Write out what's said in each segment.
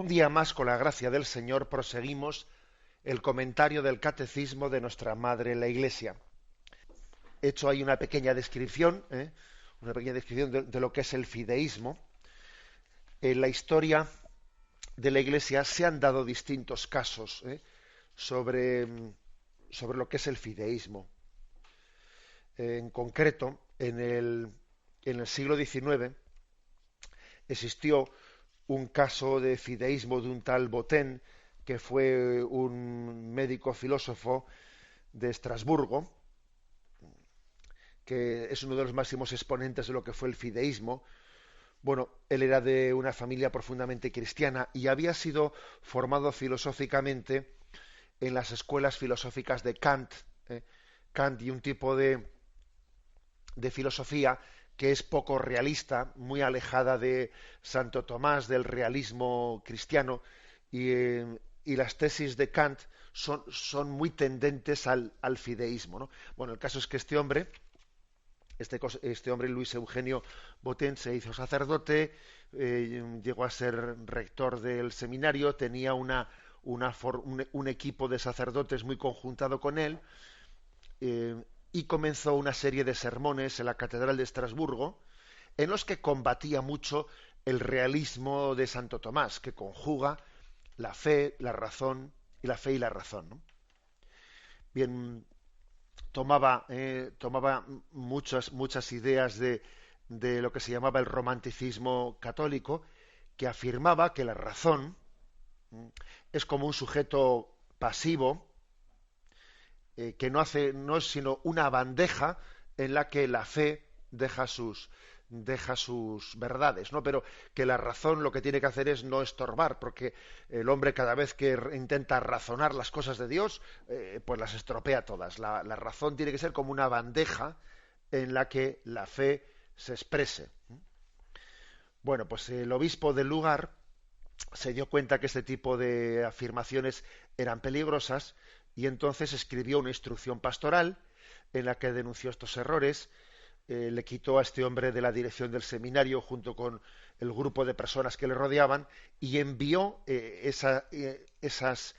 Un día más, con la gracia del Señor, proseguimos el comentario del Catecismo de nuestra Madre la Iglesia. He hecho ahí una pequeña descripción de lo que es el fideísmo. En la historia de la Iglesia se han dado distintos casos sobre, sobre lo que es el fideísmo. En concreto, en el siglo XIX existió un caso de fideísmo de un tal Botén, que fue un médico filósofo de Estrasburgo, que es uno de los máximos exponentes de lo que fue el fideísmo. Bueno, él era de una familia profundamente cristiana y había sido formado filosóficamente en las escuelas filosóficas de Kant. Kant y un tipo de filosofía que es poco realista, muy alejada de Santo Tomás, del realismo cristiano, y las tesis de Kant son muy tendentes al fideísmo, ¿no? Bueno, el caso es que este hombre, Luis Eugenio Botén, se hizo sacerdote, llegó a ser rector del seminario, tenía un equipo de sacerdotes muy conjuntado con él, y comenzó una serie de sermones en la Catedral de Estrasburgo en los que combatía mucho el realismo de Santo Tomás, que conjuga la fe, la razón, y la fe y la razón, ¿no? Bien, tomaba muchas ideas de lo que se llamaba el romanticismo católico, que afirmaba que la razón es como un sujeto pasivo, que no es sino una bandeja en la que la fe deja sus verdades, ¿no? Pero que la razón lo que tiene que hacer es no estorbar, porque el hombre, cada vez que intenta razonar las cosas de Dios, pues las estropea todas. La razón tiene que ser como una bandeja en la que la fe se exprese. Bueno, pues el obispo del lugar se dio cuenta que este tipo de afirmaciones eran peligrosas y entonces escribió una instrucción pastoral en la que denunció estos errores. Le quitó a este hombre de la dirección del seminario junto con el grupo de personas que le rodeaban y envió esas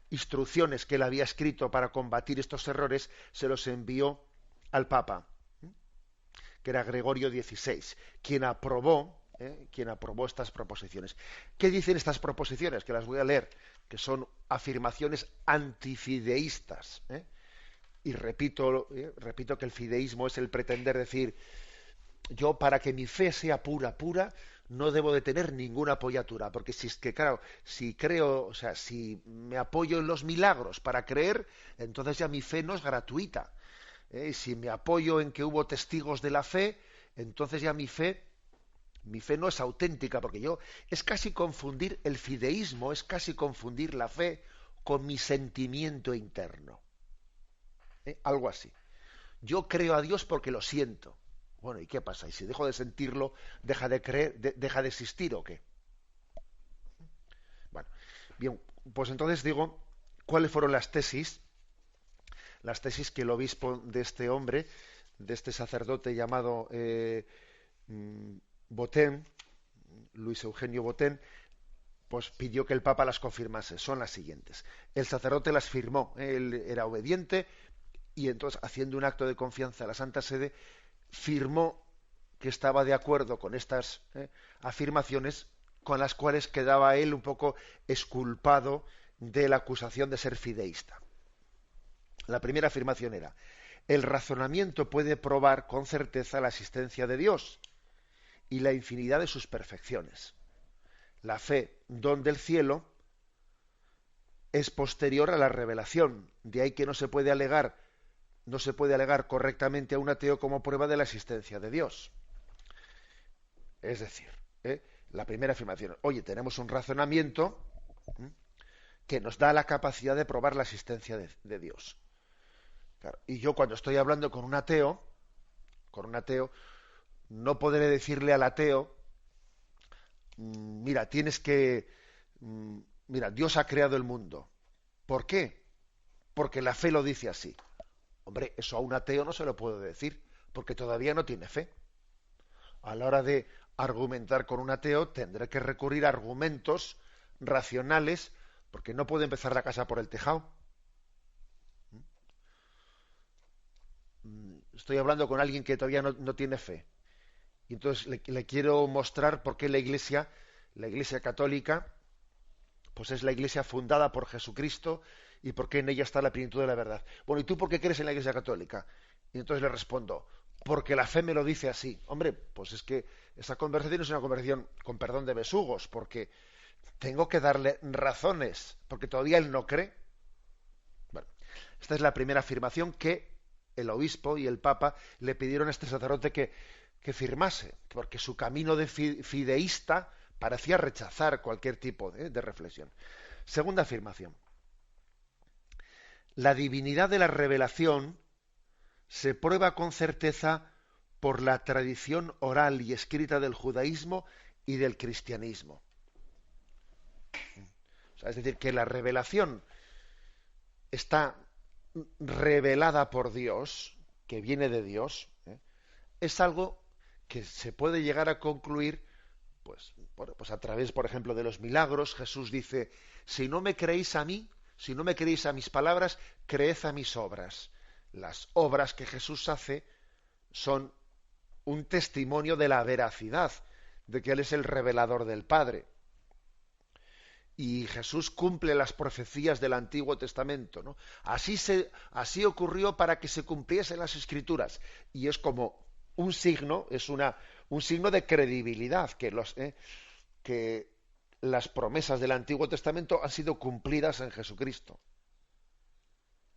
instrucciones que él había escrito para combatir estos errores, se los envió al Papa, que era Gregorio XVI, quien aprobó estas proposiciones. ¿Qué dicen estas proposiciones? Que las voy a leer, que son afirmaciones antifideístas. Y repito que el fideísmo es el pretender decir: yo, para que mi fe sea pura, no debo de tener ninguna apoyatura, porque si es que, claro, si creo, o sea, si me apoyo en los milagros para creer, entonces ya mi fe no es gratuita. Y si me apoyo en que hubo testigos de la fe, entonces ya mi fe no es auténtica, porque es casi confundir el fideísmo, es casi confundir la fe con mi sentimiento interno. Algo así. Yo creo a Dios porque lo siento. Bueno, ¿y qué pasa? ¿Y si dejo de sentirlo, deja de creer, deja de existir o qué? Bueno, bien, pues entonces digo, ¿cuáles fueron las tesis? Las tesis que el obispo de este hombre, de este sacerdote llamado Botén, Luis Eugenio Botén, pues pidió que el Papa las confirmase. Son las siguientes. El sacerdote las firmó, él era obediente, y entonces, haciendo un acto de confianza a la Santa Sede, firmó que estaba de acuerdo con estas afirmaciones, con las cuales quedaba él un poco exculpado de la acusación de ser fideísta. La primera afirmación era: el razonamiento puede probar con certeza la existencia de Dios y la infinidad de sus perfecciones. La fe, don del cielo, es posterior a la revelación. De ahí que no se puede alegar correctamente a un ateo como prueba de la existencia de Dios. Es decir, la primera afirmación: oye, tenemos un razonamiento que nos da la capacidad de probar la existencia de Dios. Claro, y yo, cuando estoy hablando con un ateo, no podré decirle al ateo: mira, mira, Dios ha creado el mundo. ¿Por qué? Porque la fe lo dice así. Hombre, eso a un ateo no se lo puedo decir, porque todavía no tiene fe. A la hora de argumentar con un ateo, tendré que recurrir a argumentos racionales, porque no puede empezar la casa por el tejado. Estoy hablando con alguien que todavía no tiene fe. Y entonces le quiero mostrar por qué la Iglesia católica, pues es la Iglesia fundada por Jesucristo y por qué en ella está la plenitud de la verdad. Bueno, ¿y tú por qué crees en la Iglesia católica? Y entonces le respondo, porque la fe me lo dice así. Hombre, pues es que esa conversación es una conversación, con perdón de besugos, porque tengo que darle razones, porque todavía él no cree. Bueno, esta es la primera afirmación que el obispo y el papa le pidieron a este sacerdote que firmase, porque su camino de fideísta parecía rechazar cualquier tipo de reflexión. Segunda afirmación. La divinidad de la revelación se prueba con certeza por la tradición oral y escrita del judaísmo y del cristianismo. O sea, es decir, que la revelación está revelada por Dios, que viene de Dios, es algo que se puede llegar a concluir pues, pues a través, por ejemplo, de los milagros. Jesús dice, si no me creéis a mí, si no me creéis a mis palabras, creed a mis obras. Las obras que Jesús hace son un testimonio de la veracidad, de que Él es el revelador del Padre. Y Jesús cumple las profecías del Antiguo Testamento, ¿no? Así ocurrió para que se cumpliesen las Escrituras. Y es como un signo, un signo de credibilidad, que las promesas del Antiguo Testamento han sido cumplidas en Jesucristo.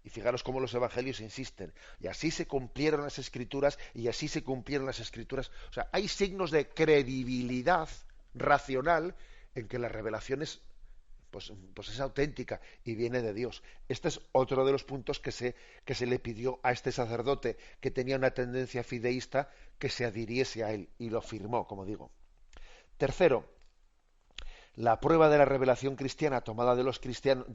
Y fijaros cómo los evangelios insisten. Y así se cumplieron las Escrituras, y así se cumplieron las Escrituras. O sea, hay signos de credibilidad racional en que las revelaciones pues es auténtica y viene de Dios. Este es otro de los puntos que se le pidió a este sacerdote que tenía una tendencia fideísta que se adhiriese a él, y lo firmó, como digo. Tercero, la prueba de la revelación cristiana tomada de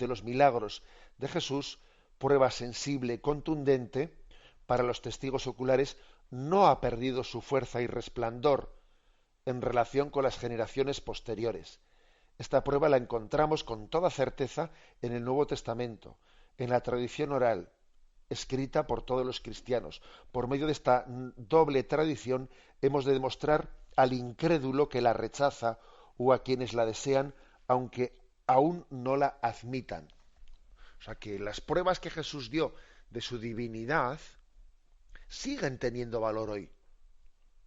los milagros de Jesús, prueba sensible, contundente para los testigos oculares, no ha perdido su fuerza y resplandor en relación con las generaciones posteriores. Esta prueba la encontramos con toda certeza en el Nuevo Testamento, en la tradición oral, escrita por todos los cristianos. Por medio de esta doble tradición hemos de demostrar al incrédulo que la rechaza o a quienes la desean, aunque aún no la admitan. O sea que las pruebas que Jesús dio de su divinidad siguen teniendo valor hoy.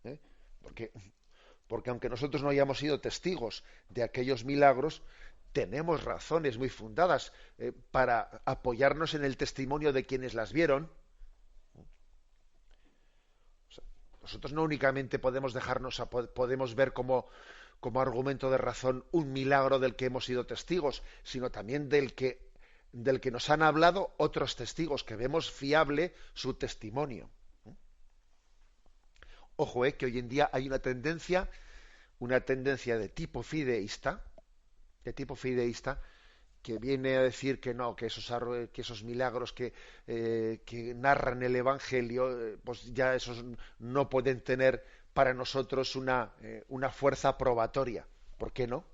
¿Eh? Porque aunque nosotros no hayamos sido testigos de aquellos milagros, tenemos razones muy fundadas para apoyarnos en el testimonio de quienes las vieron. O sea, nosotros no únicamente podemos ver como argumento de razón un milagro del que hemos sido testigos, sino también del que nos han hablado otros testigos, que vemos fiable su testimonio. Ojo, que hoy en día hay una tendencia de tipo fideísta, que viene a decir que no, que esos milagros que narran el Evangelio, pues ya esos no pueden tener para nosotros una fuerza probatoria. ¿Por qué no?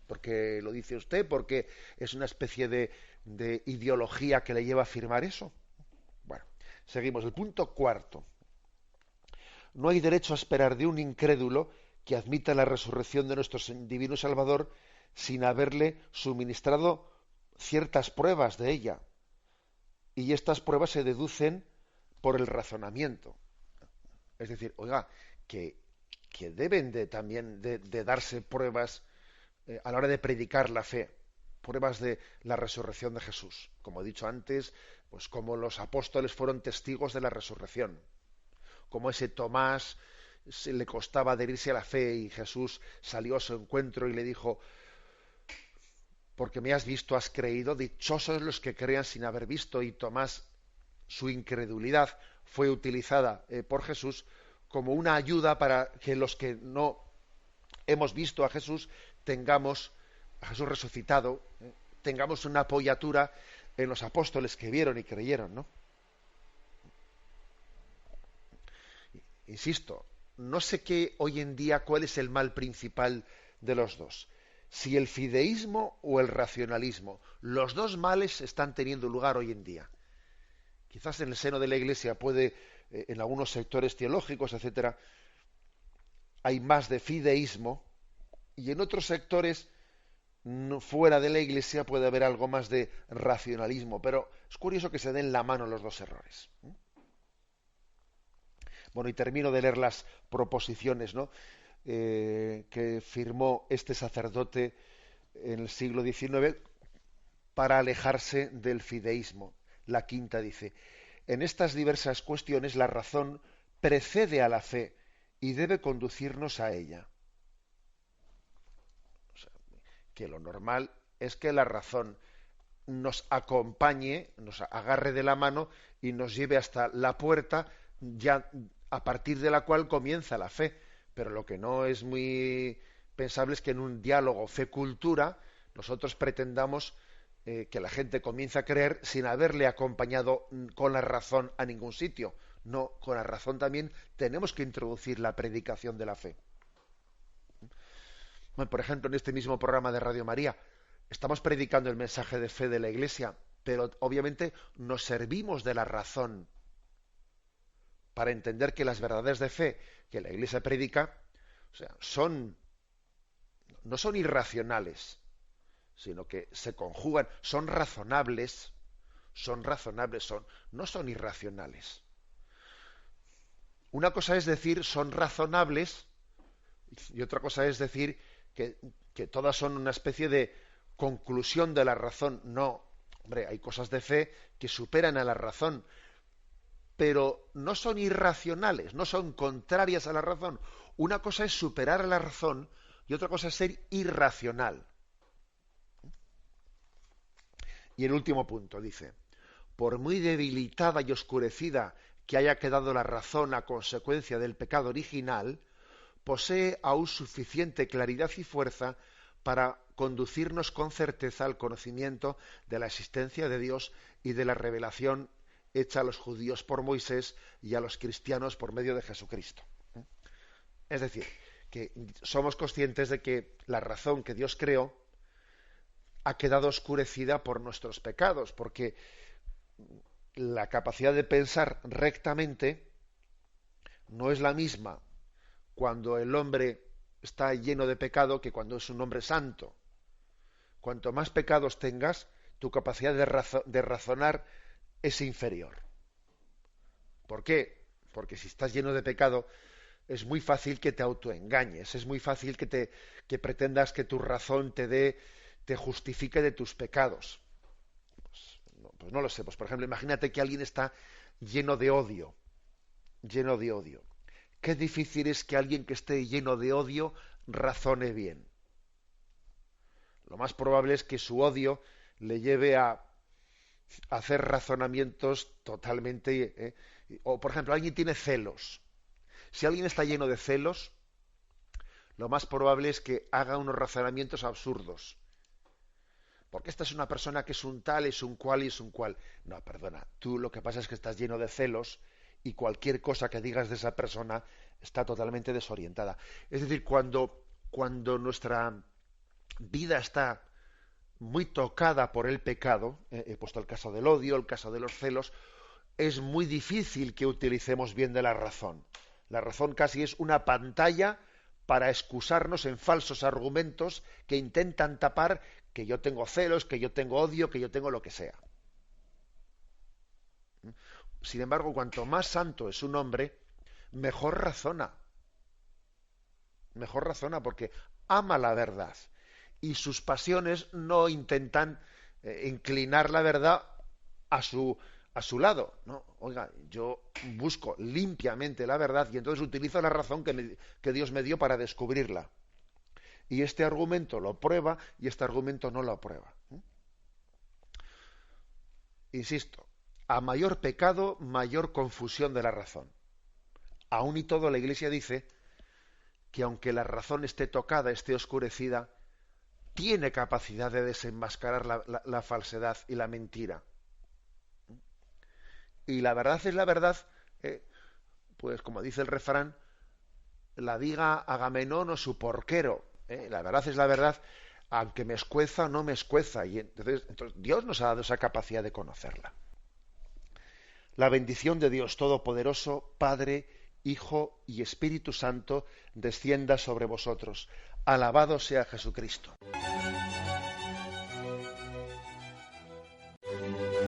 ¿Porque lo dice usted? ¿Porque es una especie de ideología que le lleva a afirmar eso? Bueno, seguimos. El punto cuarto. No hay derecho a esperar de un incrédulo que admita la resurrección de nuestro divino Salvador sin haberle suministrado ciertas pruebas de ella. Y estas pruebas se deducen por el razonamiento. Es decir, oiga, que deben también de darse pruebas a la hora de predicar la fe, pruebas de la resurrección de Jesús. Como he dicho antes, pues como los apóstoles fueron testigos de la resurrección, como ese Tomás se le costaba adherirse a la fe y Jesús salió a su encuentro y le dijo, porque me has visto, has creído, dichosos los que crean sin haber visto. Y Tomás, su incredulidad fue utilizada por Jesús como una ayuda para que los que no hemos visto a Jesús tengamos, a Jesús resucitado, tengamos una apoyatura en los apóstoles que vieron y creyeron, ¿no? Insisto, no sé qué hoy en día cuál es el mal principal de los dos. si el fideísmo o el racionalismo. Los dos males están teniendo lugar hoy en día. Quizás en el seno de la Iglesia puede, en algunos sectores teológicos, etcétera, hay más de fideísmo, y en otros sectores fuera de la Iglesia puede haber algo más de racionalismo, pero es curioso que se den la mano los dos errores. Bueno, y termino de leer las proposiciones, ¿no?, que firmó este sacerdote en el siglo XIX para alejarse del fideísmo. La quinta dice: en estas diversas cuestiones la razón precede a la fe y debe conducirnos a ella. O sea, que lo normal es que la razón nos acompañe, nos agarre de la mano y nos lleve hasta la puerta, ya a partir de la cual comienza la fe. Pero lo que no es muy pensable es que en un diálogo fe-cultura nosotros pretendamos que la gente comience a creer sin haberle acompañado con la razón a ningún sitio. No, con la razón también tenemos que introducir la predicación de la fe. Bueno, por ejemplo, en este mismo programa de Radio María estamos predicando el mensaje de fe de la Iglesia, pero obviamente nos servimos de la razón para entender que las verdades de fe que la Iglesia predica, o sea, no son irracionales, sino que se conjugan, no son irracionales. Una cosa es decir son razonables y otra cosa es decir que todas son una especie de conclusión de la razón. No, hombre, hay cosas de fe que superan a la razón, pero no son irracionales, no son contrarias a la razón. Una cosa es superar a la razón y otra cosa es ser irracional. Y el último punto dice: por muy debilitada y oscurecida que haya quedado la razón a consecuencia del pecado original, posee aún suficiente claridad y fuerza para conducirnos con certeza al conocimiento de la existencia de Dios y de la revelación hecha a los judíos por Moisés y a los cristianos por medio de Jesucristo. Es decir, que somos conscientes de que la razón que Dios creó ha quedado oscurecida por nuestros pecados, porque la capacidad de pensar rectamente no es la misma cuando el hombre está lleno de pecado que cuando es un hombre santo. Cuanto más pecados tengas, tu capacidad de razonar es inferior. ¿Por qué? Porque si estás lleno de pecado, es muy fácil que te autoengañes, es muy fácil que pretendas que tu razón te justifique de tus pecados. Pues no lo sé. Pues por ejemplo, imagínate que alguien está lleno de odio. Qué difícil es que alguien que esté lleno de odio razone bien. Lo más probable es que su odio le lleve a hacer razonamientos totalmente... O, por ejemplo, alguien tiene celos. Si alguien está lleno de celos, lo más probable es que haga unos razonamientos absurdos. Porque esta es una persona que es un tal, es un cual y es un cual. No, perdona, tú lo que pasa es que estás lleno de celos y cualquier cosa que digas de esa persona está totalmente desorientada. Es decir, cuando nuestra vida está muy tocada por el pecado, he puesto el caso del odio, el caso de los celos, es muy difícil que utilicemos bien de la razón. La razón casi es una pantalla para excusarnos en falsos argumentos que intentan tapar que yo tengo celos, que yo tengo odio, que yo tengo lo que sea. Sin embargo, cuanto más santo es un hombre, mejor razona. Mejor razona porque ama la verdad. Y sus pasiones no intentan inclinar la verdad a su lado. No, oiga, yo busco limpiamente la verdad y entonces utilizo la razón que Dios me dio para descubrirla. Y este argumento lo prueba y este argumento no lo aprueba. Insisto, a mayor pecado, mayor confusión de la razón. Aún y todo, la Iglesia dice que aunque la razón esté tocada, esté oscurecida, tiene capacidad de desenmascarar la falsedad y la mentira. Y la verdad es la verdad, pues como dice el refrán, la diga Agamenón o su porquero. La verdad es la verdad, aunque me escueza o no me escueza. Y entonces Dios nos ha dado esa capacidad de conocerla. La bendición de Dios Todopoderoso, Padre, Hijo y Espíritu Santo, descienda sobre vosotros. Alabado sea Jesucristo.